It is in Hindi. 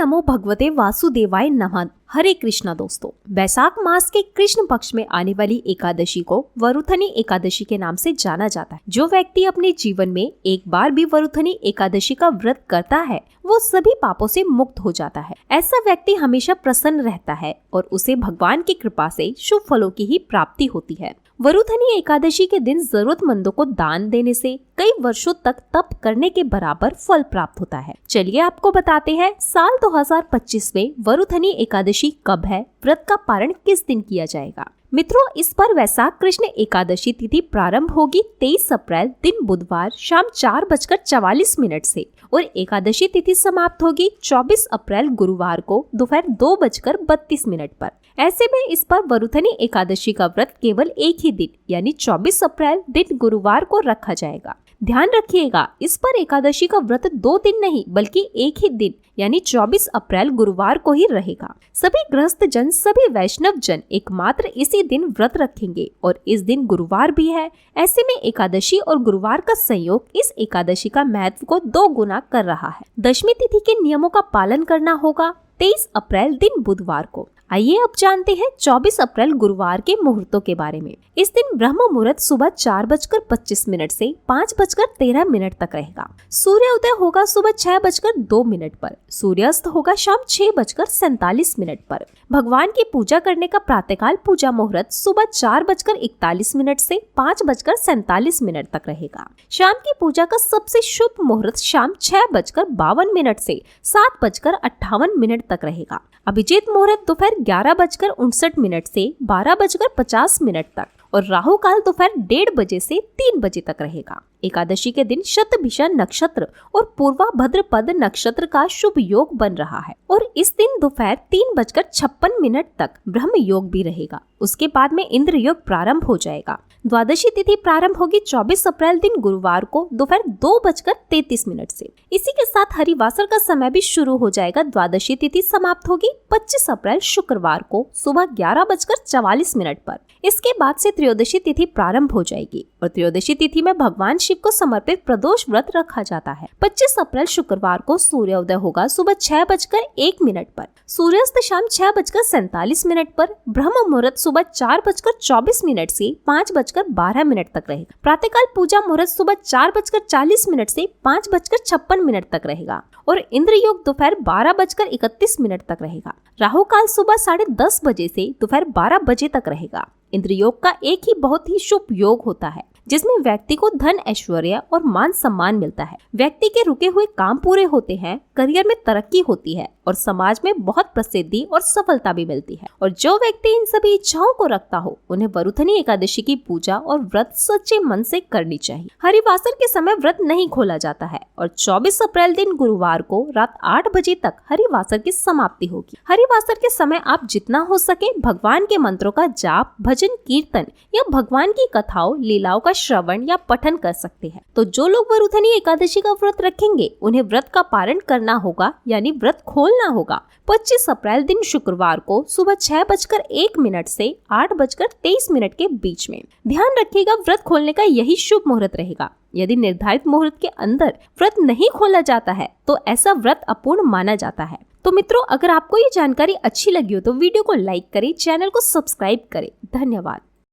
नमो भगवते वासुदेवाय नमः। हरे कृष्णा दोस्तों, वैशाख मास के कृष्ण पक्ष में आने वाली एकादशी को वरुथनी एकादशी के नाम से जाना जाता है। जो व्यक्ति अपने जीवन में एक बार भी वरुथनी एकादशी का व्रत करता है वो सभी पापों से मुक्त हो जाता है। ऐसा व्यक्ति हमेशा प्रसन्न रहता है और उसे भगवान की कृपा से शुभ फलों की ही प्राप्ति होती है। वरुथनी एकादशी के दिन जरूरतमंदों को दान देने से कई वर्षों तक तप करने के बराबर फल प्राप्त होता है। चलिए आपको बताते हैं साल 2025 में वरुथनी एकादशी कब है, व्रत का पारण किस दिन किया जाएगा। मित्रों, इस पर वैशाख कृष्ण एकादशी तिथि प्रारंभ होगी 23 अप्रैल दिन बुधवार शाम 4:44 से और एकादशी तिथि समाप्त होगी 24 अप्रैल गुरुवार को दोपहर 2:32 पर। ऐसे में इस पर वरुथनी एकादशी का व्रत केवल एक ही दिन यानी 24 अप्रैल दिन गुरुवार को रखा जाएगा। ध्यान रखिएगा, इस पर एकादशी का व्रत 2 दिन नहीं बल्कि एक ही दिन यानी 24 अप्रैल गुरुवार को ही रहेगा। सभी गृहस्थ जन, सभी वैष्णव जन एकमात्र इसी दिन व्रत रखेंगे और इस दिन गुरुवार भी है। ऐसे में एकादशी और गुरुवार का संयोग इस एकादशी का महत्व को 2 गुना कर रहा है। दशमी तिथि के नियमों का पालन करना होगा 23 अप्रैल दिन बुधवार को। आइए अब जानते हैं 24 अप्रैल गुरुवार के मुहूर्तों के बारे में। इस दिन ब्रह्म मुहूर्त सुबह 4:25 से 5:13 तक रहेगा। सूर्योदय होगा सुबह 6:02 पर। सूर्यास्त होगा शाम 6:47 पर। भगवान की पूजा करने का प्रातःकाल पूजा मुहूर्त सुबह 4:41 से 5:47 तक रहेगा। शाम की पूजा का सबसे शुभ मुहूर्त शाम 6:52 से 7:58 तक रहेगा। अभिजीत मुहूर्त दोपहर 11:59 से 12:50 तक और राहु काल दोपहर 1:30 बजे से 3 बजे तक रहेगा। एकादशी के दिन शतभिषा नक्षत्र और पूर्वा भद्रपद नक्षत्र का शुभ योग बन रहा है और इस दिन दोपहर 3:56 तक ब्रह्म योग भी रहेगा। उसके बाद में इंद्र योग प्रारंभ हो जाएगा। द्वादशी तिथि प्रारंभ होगी 24 अप्रैल दिन गुरुवार को दोपहर 2:33 से। इसी के साथ हरिवासर का समय भी शुरू हो जाएगा। द्वादशी तिथि समाप्त होगी 25 अप्रैल शुक्रवार को सुबह 11:44 पर। इसके बाद से त्रयोदशी तिथि प्रारंभ हो जाएगी और त्रयोदशी तिथि में भगवान शिव को समर्पित प्रदोष व्रत रखा जाता है। 25 अप्रैल शुक्रवार को सूर्योदय होगा सुबह 6:01 पर। सूर्यास्त शाम 6:47 पर। ब्रह्म मुहूर्त सुबह 4:24 से 5:12 तक रहेगा। प्रातःकाल पूजा मुहूर्त सुबह 4:40 से 5:56 तक रहेगा और इंद्र योग दोपहर 12:31 तक रहेगा। राहु काल सुबह 10:30 बजे से दोपहर 12 बजे तक रहेगा। इंद्र योग का एक ही बहुत ही शुभ योग होता है जिसमें व्यक्ति को धन, ऐश्वर्य और मान सम्मान मिलता है। व्यक्ति के रुके हुए काम पूरे होते हैं, करियर में तरक्की होती है और समाज में बहुत प्रसिद्धि और सफलता भी मिलती है। और जो व्यक्ति इन सभी इच्छाओं को रखता हो उन्हें वरुथनी एकादशी की पूजा और व्रत सच्चे मन से करनी चाहिए। हरिवासर के समय व्रत नहीं खोला जाता है और 24 अप्रैल दिन गुरुवार को रात 8 बजे तक हरिवासर की समाप्ति होगी। हरिवासर के समय आप जितना हो सके भगवान के मंत्रों का जाप, भजन, कीर्तन या भगवान की कथाओं, लीलाओं का श्रवण या पठन कर सकते हैं। तो जो लोग वरुथनी एकादशी का व्रत रखेंगे उन्हें व्रत का पारण करना होगा यानी व्रत खोलना होगा 25 अप्रैल दिन शुक्रवार को सुबह 6:01 से 8:23 के बीच में। ध्यान रखिएगा, व्रत खोलने का यही शुभ मुहूर्त रहेगा। यदि निर्धारित मुहूर्त के अंदर व्रत नहीं खोला जाता है तो ऐसा व्रत अपूर्ण माना जाता है। तो मित्रों, अगर आपको ये जानकारी अच्छी लगी हो तो वीडियो को लाइक करें, चैनल को सब्सक्राइब करें। धन्यवाद।